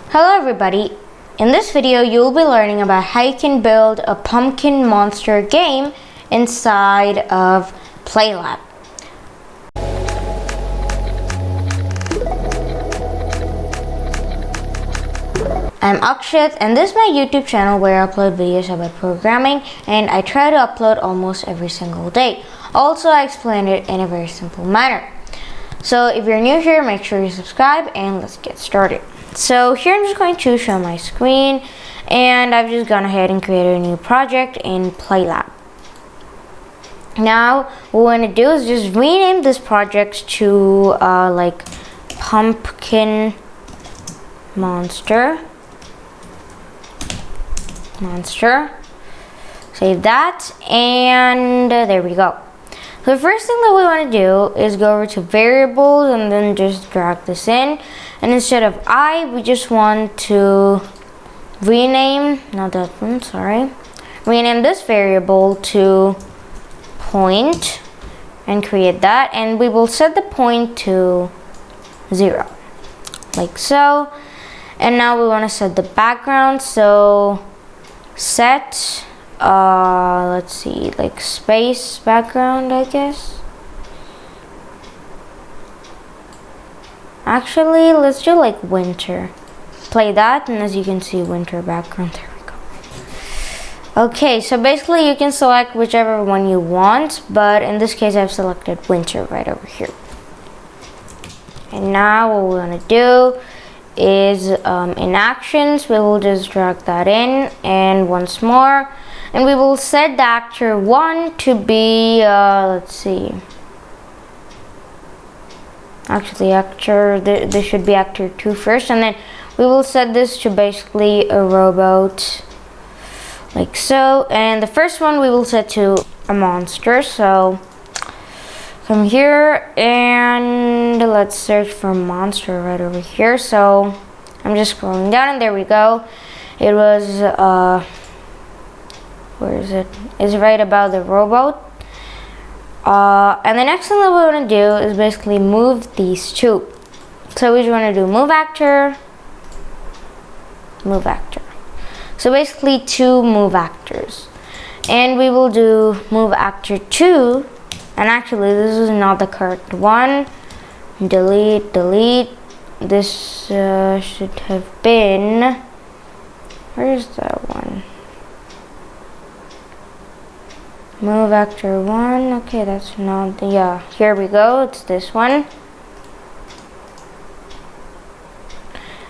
Hello everybody! In this video you'll be learning about how you can build a pumpkin monster game inside of PlayLab. I'm Akshat and this is my YouTube channel where I upload videos about programming and I try to upload almost every single day. Also, I explain it in a very simple manner. So if you're new here, make sure you subscribe and let's get started. So here I'm just going to show my screen and I've just gone ahead and created a new project in PlayLab. Now what we want to do is just rename this project to like pumpkin monster. Save that and there we go. So the first thing that we want to do is go over to variables and then just drag this in, and instead of I we just want to rename rename this variable to point and create that, and we will set the point to 0 like so. And now we want to set the background, so set let's see, like space background, I guess. Actually, let's do like winter. Play that, and as you can see, winter background. There we go. Okay, so basically you can select whichever one you want, but in this case I've selected winter right over here. And now what we want to do is in actions we will just drag that in, and once more, and we will set the actor 1 to be let's see, actually this should be actor 2 first, and then we will set this to basically a robot like so. And the first one we will set to a monster, so come here and let's search for monster right over here. So I'm just scrolling down and there we go. It was where is it? It's right about the robot. And the next thing that we want to do is basically move these two. So we just want to do move actor. So basically two move actors. And we will do move actor 2. And actually this is not the correct one. Delete. This should have been, where is that one? Move actor 1. Okay, that's not the, yeah, here we go, it's this one.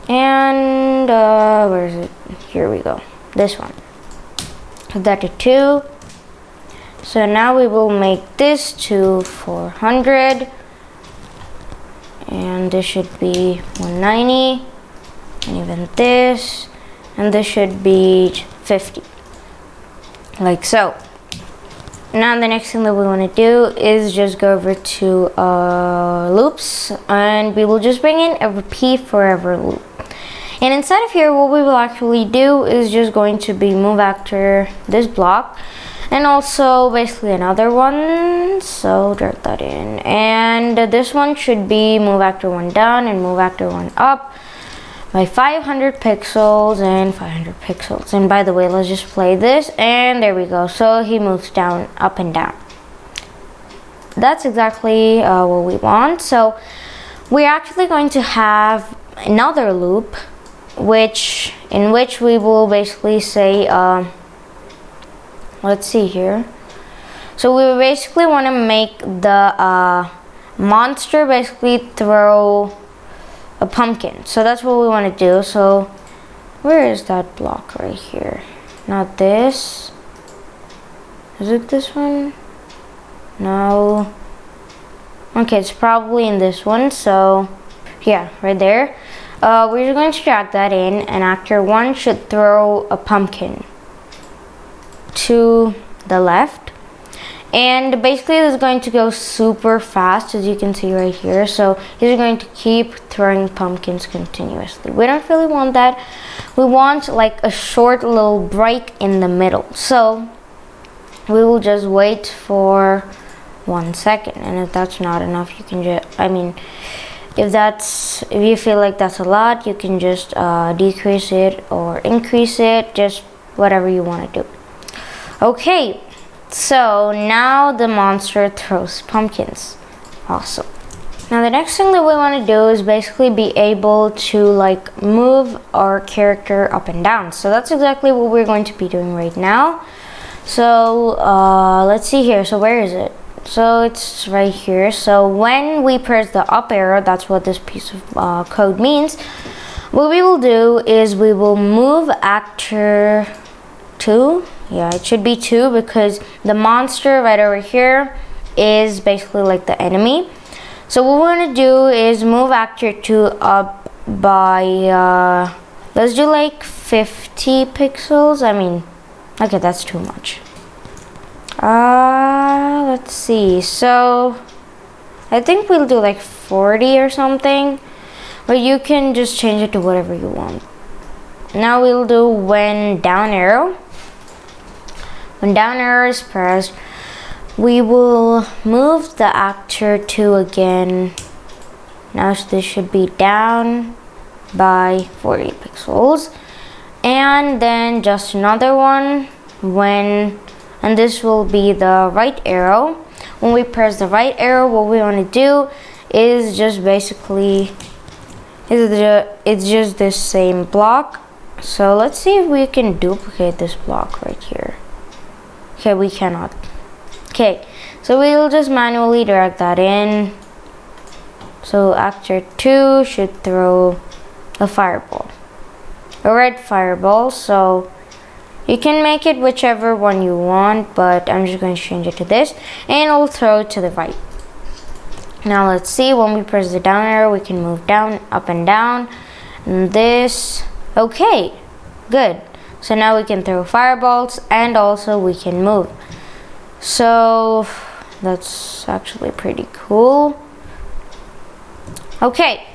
And where is it? Here we go, this one. Put that to 2. So now we will make this to 400, and this should be 190, and even this, and this should be 50, like so. Now the next thing that we want to do is just go over to loops, and we will just bring in a repeat forever loop. And inside of here what we will actually do is just going to be move actor this block, and also basically another one, so drag that in, and this one should be move actor 1 down and move actor 1 up by 500 pixels and 500 pixels. And by the way, let's just play this, and there we go, so he moves down, up and down. That's exactly what we want. So we're actually going to have another loop in which we will basically say let's see here. So we basically want to make the monster basically throw a pumpkin. So that's what we want to do. So where is that block right here? Not this. Is it this one? No. Okay, it's probably in this one. So yeah, right there. We're going to drag that in, and actor 1 should throw a pumpkin to the left, and basically this is going to go super fast, as you can see right here. So he's going to keep throwing pumpkins continuously. We don't really want that. We want like a short little break in the middle, so we will just wait for 1 second, and if that's not enough you can just, If you feel like that's a lot, you can just decrease it or increase it, just whatever you want to do. Okay, so now the monster throws pumpkins. Awesome. Now the next thing that we want to do is basically be able to like move our character up and down. So that's exactly what we're going to be doing right now. So let's see here. So where is it? So it's right here. So when we press the up arrow, that's what this piece of code means. What we will do is we will move actor 2. Yeah, it should be 2 because the monster right over here is basically like the enemy. So what we're going to do is move actor 2 up by, let's do like 50 pixels. I mean, okay, that's too much. Let's see. So I think we'll do like 40 or something. But you can just change it to whatever you want. Now we'll do when down arrow. When down arrow is pressed, we will move the actor 2 again. Now this should be down by 40 pixels. And then just another one and this will be the right arrow. When we press the right arrow, what we want to do is just basically, it's just this same block. So let's see if we can duplicate this block right here. Okay, we cannot. Okay, so we'll just manually drag that in. So actor 2 should throw a fireball, a red fireball. So you can make it whichever one you want, but I'm just going to change it to this, and it'll throw it to the right. Now let's see, when we press the down arrow, we can move down, up and down, and this. Okay, good. So now we can throw fireballs, and also we can move. So that's actually pretty cool. Okay,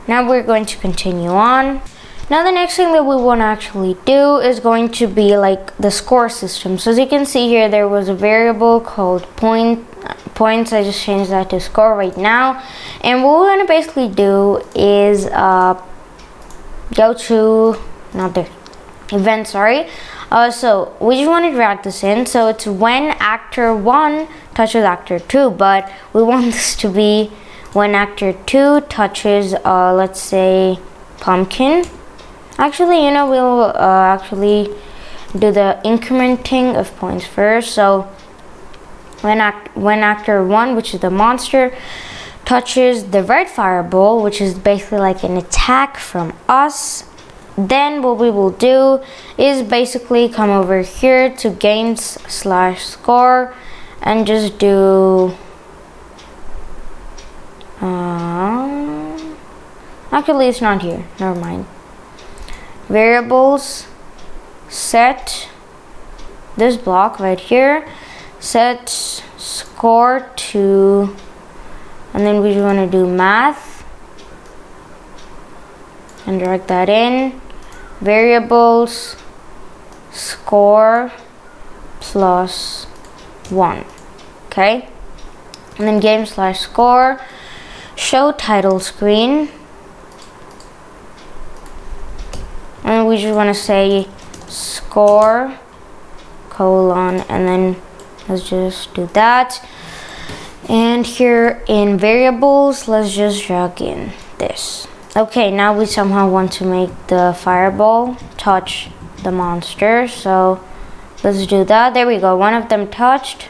now we're going to continue on. Now the next thing that we want to actually do is going to be like the score system. So as you can see here, there was a variable called points. I just changed that to score right now. And what we're going to basically do is go to, not there, event, sorry. So we just want to drag this in. So it's when actor 1 touches actor 2, but we want this to be when actor 2 touches, let's say, pumpkin. Actually, we'll actually do the incrementing of points first. So when actor 1, which is the monster, touches the red fireball, which is basically like an attack from us, then what we will do is basically come over here to games/score and just do actually it's not here, never mind. Variables, set this block right here, set score to, and then we just want to do math and drag that in. Variables score plus 1. Okay, and then game/score, show title screen, and we just want to say score colon, and then let's just do that. And here in variables, let's just drag in this. Okay, now we somehow want to make the fireball touch the monster, so let's do that. There we go, one of them touched.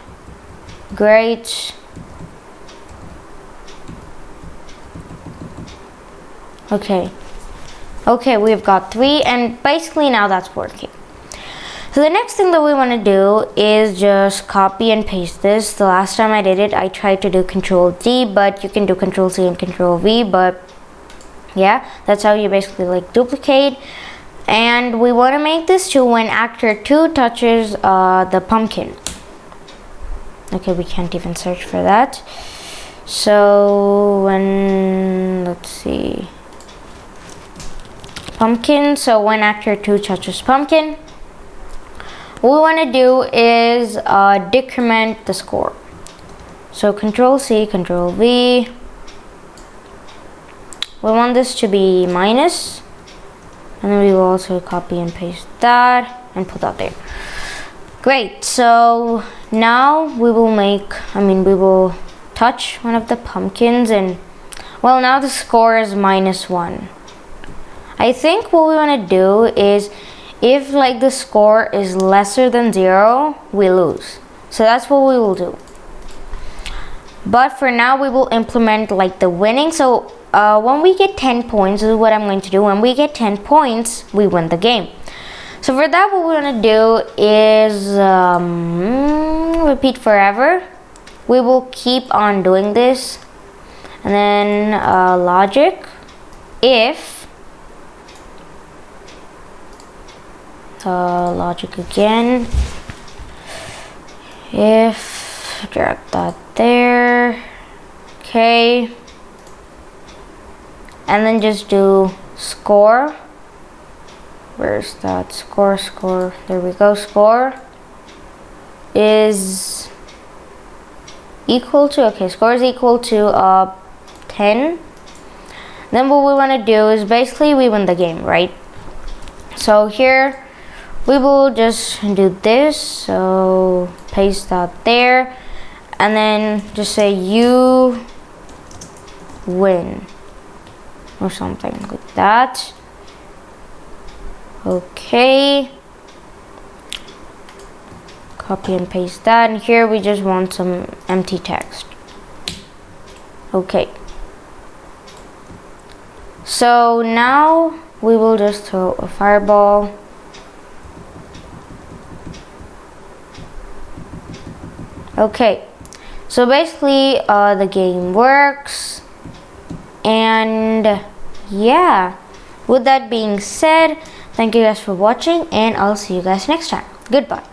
Great. Okay, we've got 3, and basically now that's working. So the next thing that we want to do is just copy and paste this. The last time I did it, I tried to do Control D, but you can do Control C and Control V, but yeah, that's how you basically like duplicate. And we want to make this to when actor 2 touches the pumpkin. Okay, we can't even search for that. So when, let's see, pumpkin. So when actor 2 touches pumpkin, what we want to do is decrement the score. So Control C, Control V, we want this to be minus, and then we will also copy and paste that and put that there. Great, so now we will touch one of the pumpkins, and well, now the score is -1. I think what we want to do is, if like the score is lesser than 0, we lose. So that's what we will do. But for now, we will implement like the winning. So when we get 10 points, this is what I'm going to do. When we get 10 points, we win the game. So for that, what we're going to do is repeat forever. We will keep on doing this. And then logic, if, logic again, if, drag that there, okay, and then just do score. Where's that? Score, there we go. Score is equal to, okay, score is equal to 10. Then what we want to do is basically we win the game, right? So here we will just do this, so paste that there, and then just say you win or something like that. Okay, copy and paste that, and here we just want some empty text. Okay, so now we will just throw a fireball. Okay, so basically the game works, and yeah, with that being said, thank you guys for watching, and I'll see you guys next time. Goodbye.